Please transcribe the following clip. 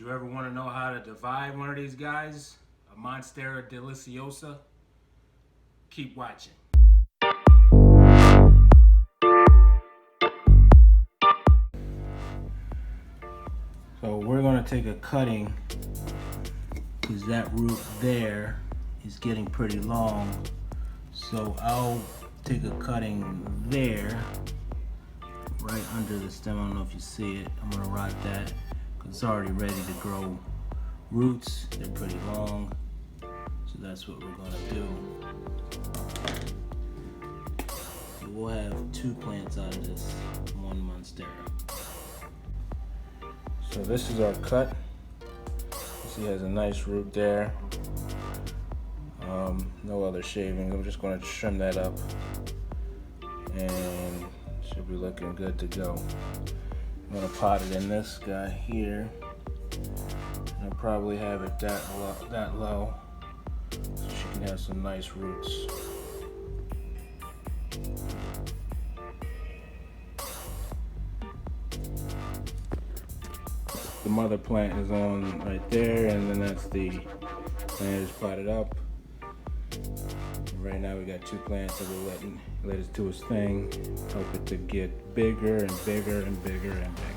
you ever want to know how to divide one of these guys, a monstera delicosa? Keep watching. So we're going to take a cutting because that root there is getting pretty long. So I'll take a cutting there, right under the stem. I don't know if you see it. I'm going to rod that because it's already ready to grow roots. They're pretty long. So that's what we're going to do. So we'll have 2 plants out of this one monstera. So this is our cut. You see it has a nice root there. No other shavings. I'm just going to trim that up and should be looking good to go. I'm going to pot it in this guy here. I'll probably have it that low so she can have some nice roots. The mother plant is on right there, and then that's the plant is potted up. And right now we got 2 plants that we're letting let it do its thing, help it to get bigger and bigger and bigger and bigger.